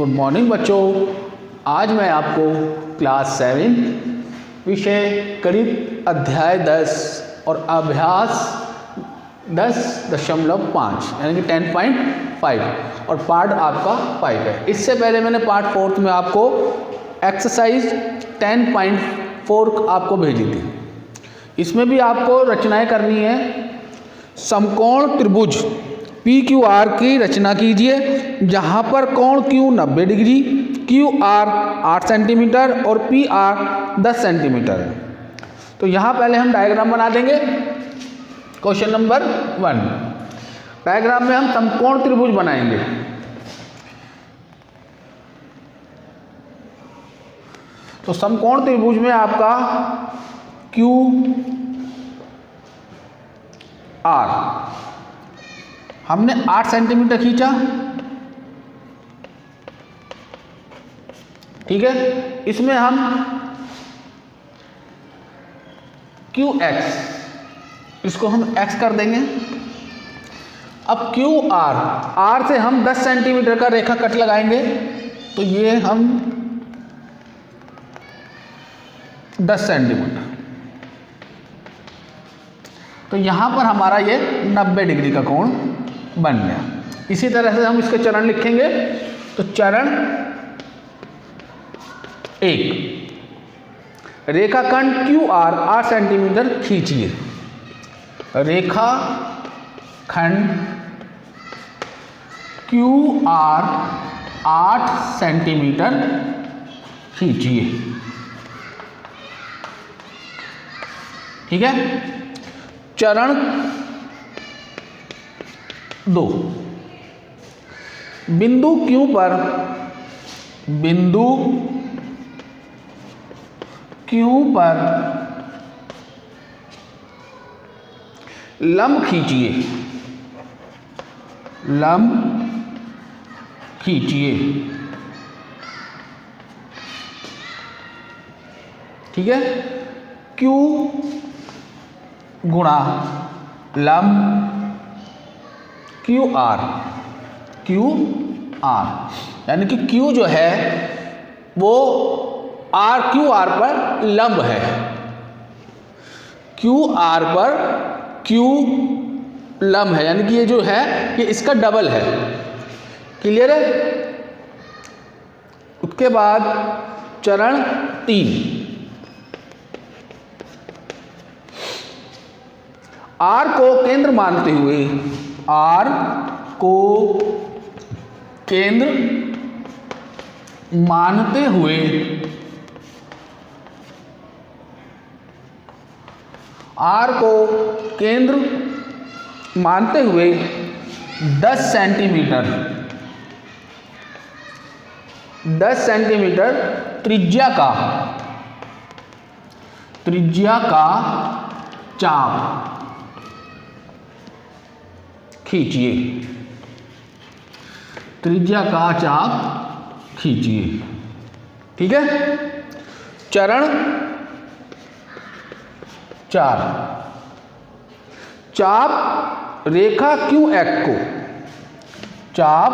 Good morning बच्चों। आज मैं आपको क्लास 7 विषय गणित अध्याय 10 और अभ्यास 10.5 यानी कि 10.5 और पार्ट आपका 5 है। इससे पहले मैंने पार्ट 4 में आपको एक्सरसाइज 10.4 आपको भेजी थी। इसमें भी आपको रचनाएं करनी है। समकोण त्रिभुज PQR की रचना कीजिए, जहां पर कोण Q 90 डिग्री, QR 8 सेंटीमीटर और PR 10 सेंटीमीटर है। तो यहां पहले हम डायग्राम बना देंगे। क्वेश्चन नंबर 1, डायग्राम में हम समकोण त्रिभुज बनाएंगे। तो समकोण त्रिभुज में आपका QR हमने 8 सेंटीमीटर खींचा, ठीक है। इसमें हम QX इसको हम X कर देंगे। अब QR से हम 10 सेंटीमीटर का रेखा कट लगाएंगे, तो ये हम 10 सेंटीमीटर, तो यहां पर हमारा ये 90 डिग्री का कोण बन गया। इसी तरह से हम इसके चरण लिखेंगे। तो चरण 1, रेखाखंड QR 8 सेंटीमीटर खींचिए। रेखाखंड QR 8 सेंटीमीटर खींचिए, ठीक है। चरण 2, बिंदु Q पर लंब खींचिए, ठीक है। Q गुणा लंब QR यानी कि Q जो है वो QR पर लंब है। QR पर Q लंब है, यानी कि ये जो है ये इसका डबल है। क्लियर है। उसके बाद चरण 3, R को केंद्र मानते हुए R को केंद्र मानते हुए 10 सेंटीमीटर त्रिज्या का चाप खींचिए। त्रिज्या का चाप खींचिए, ठीक है। चरण 4, चाप रेखा QX को, चाप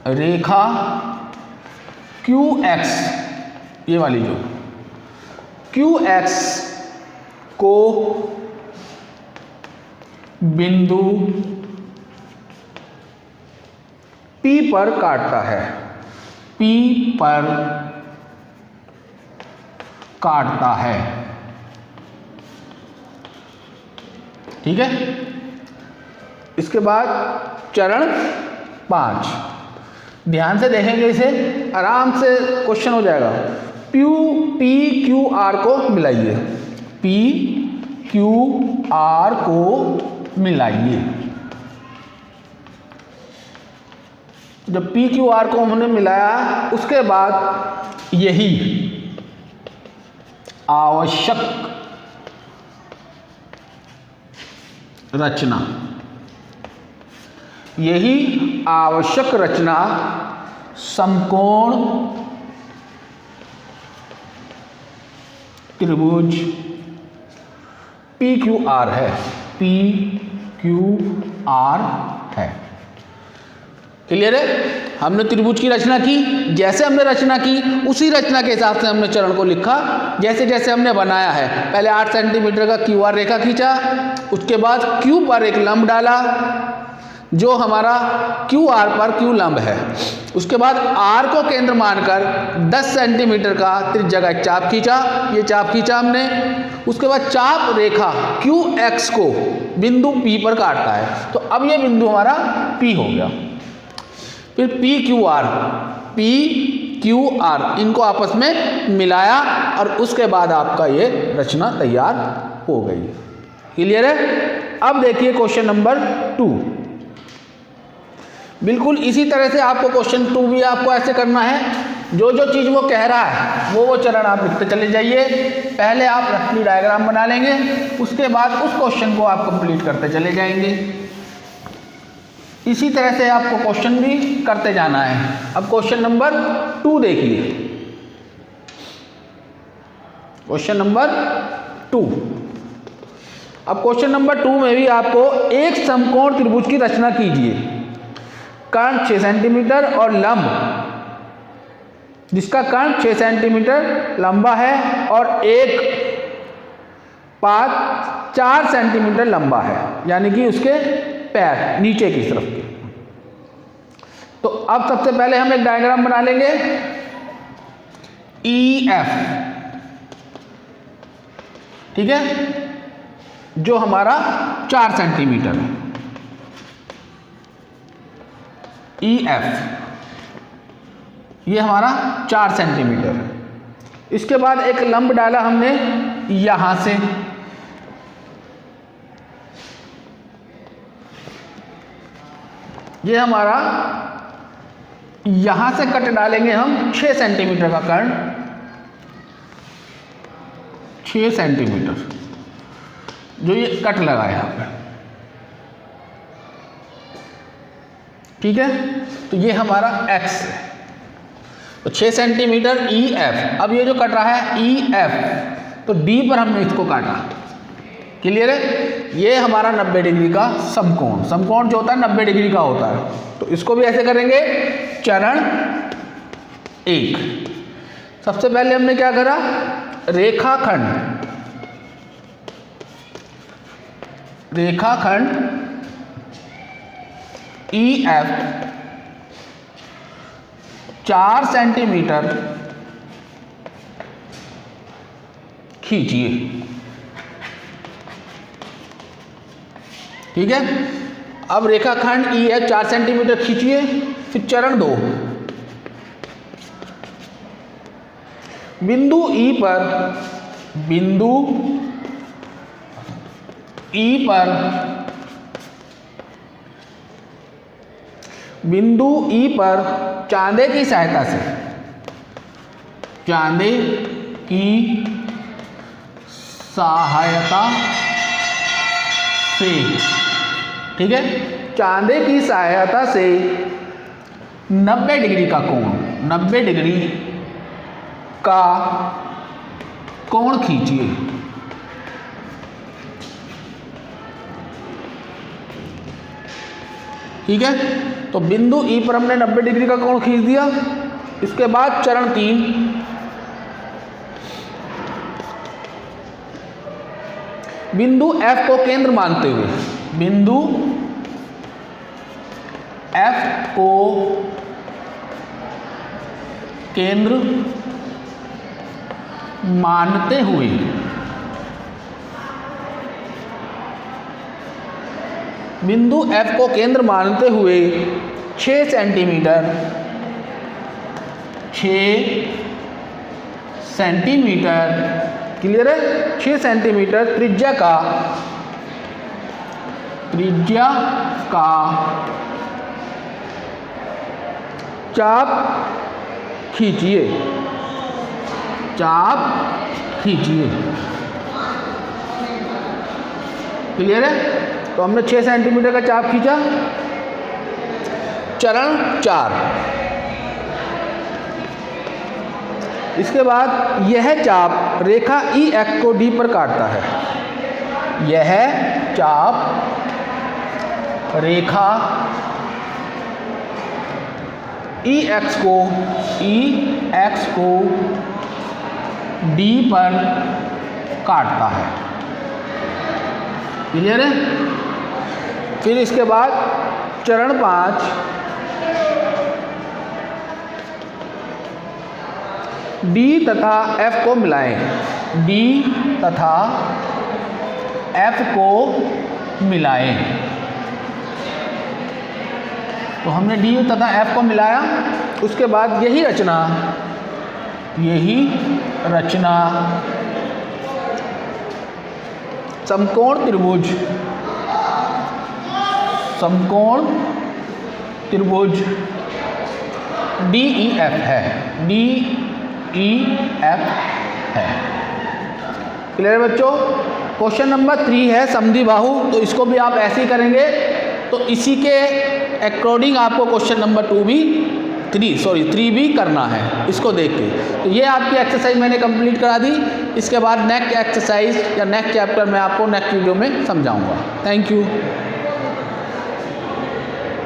रेखा QX ये वाली जो QX को बिंदु P पर काटता है, ठीक है। इसके बाद चरण 5, ध्यान से देखेंगे, इसे आराम से क्वेश्चन हो जाएगा। PQR को मिलाइए, PQR को मिलाइए। जब PQR को हमने मिलाया, उसके बाद यही आवश्यक रचना समकोण त्रिभुज PQR है। क्लियर है? हमने त्रिभुज की रचना की, जैसे हमने रचना की उसी रचना के हिसाब से हमने चरण को लिखा जैसे जैसे हमने बनाया है। पहले 8 सेंटीमीटर का क्यू आर रेखा खींचा, उसके बाद क्यू पर एक लंब डाला जो हमारा क्यू आर पर क्यू लंब है। उसके बाद आर को केंद्र मानकर 10 सेंटीमीटर का त्रिज्या का एक चाप खींचा, ये चाप खींचा हमने। उसके बाद चाप रेखा क्यू एक्स को बिंदु पी पर काटता है, तो अब ये बिंदु हमारा पी हो गया। फिर पी क्यू आर इनको आपस में मिलाया और उसके बाद आपका ये रचना तैयार हो गई। क्लियर है? अब देखिए क्वेश्चन नंबर 2। बिल्कुल इसी तरह से आपको क्वेश्चन 2 भी आपको ऐसे करना है। जो जो चीज़ वो कह रहा है वो चरण आप लिखते चले जाइए। पहले आप रफली डायग्राम बना लेंगे, उसके बाद उस क्वेश्चन को आप कंप्लीट करते चले जाएंगे। इसी तरह से आपको क्वेश्चन भी करते जाना है। अब क्वेश्चन नंबर 2 देखिए। Question number 2। अब क्वेश्चन नंबर 2 में भी आपको एक समकोण त्रिभुज की रचना कीजिए। कर्ण 6 सेंटीमीटर और लंब, जिसका कर्ण 6 सेंटीमीटर लंबा है और एक पाद 4 सेंटीमीटर लंबा है, यानी कि उसके पैर नीचे की तरफ के। तो अब सबसे पहले हम एक डायग्राम बना लेंगे। ई एफ, ठीक है, जो हमारा 4 सेंटीमीटर है। ई एफ ये हमारा 4 सेंटीमीटर है। इसके बाद एक लंब डाला हमने यहां से, ये हमारा यहां से कट डालेंगे हम 6 सेंटीमीटर का कर्ण, 6 सेंटीमीटर जो ये कट लगा है यहां पर, ठीक है। तो ये हमारा x है, तो 6 सेंटीमीटर ई एफ। अब ये जो कट रहा है ई एफ, तो D पर हमने इसको काटा। क्लियर है? ये हमारा 90 डिग्री का समकोण, समकोण जो होता है 90 डिग्री का होता है। तो इसको भी ऐसे करेंगे। चरण 1, सबसे पहले हमने क्या करा, रेखाखंड, रेखाखंड ई एफ 4 सेंटीमीटर खींचिए, ठीक है। अब रेखाखंड ई एफ 4 सेंटीमीटर खींचिए। फिर चरण 2, बिंदु ई पर, बिंदु ई पर, बिंदु ई पर चांदे की सहायता से, चांदे की सहायता से, ठीक है, चांदे की सहायता से 90 डिग्री का कोण, 90 डिग्री का कोण खींचिए। ठीक है, तो बिंदु ई पर हमने 90 डिग्री का कोण खींच दिया। इसके बाद चरण 3, बिंदु F को केंद्र मानते हुए, बिंदु F को केंद्र मानते हुए बिंदु F को केंद्र मानते हुए 6 सेंटीमीटर, 6 सेंटीमीटर, क्लियर है, 6 सेंटीमीटर त्रिज्या का, त्रिज्या का चाप खींचिए, चाप खींचिए। क्लियर है? तो हमने 6 सेंटीमीटर का चाप खींचा। चरण 4, इसके बाद यह चाप रेखा ई एक्स को डी पर काटता है, यह चाप रेखा ई एक्स को डी पर काटता है। क्लियर है? फिर इसके बाद चरण 5, डी तथा एफ को मिलाएं। डी तथा एफ को मिलाएं। तो हमने डी तथा एफ को मिलाया, उसके बाद यही रचना समकोण त्रिभुज DEF है। DEF है। क्लियर बच्चों? क्वेश्चन नंबर 3 है समद्विबाहु, तो इसको भी आप ऐसे ही करेंगे। तो इसी के अकॉर्डिंग आपको क्वेश्चन नंबर 3 भी करना है, इसको देख के। तो ये आपकी एक्सरसाइज मैंने कंप्लीट करा दी। इसके बाद नेक्स्ट एक्सरसाइज या नेक्स्ट चैप्टर मैं आपको नेक्स्ट वीडियो में समझाऊंगा। Thank you.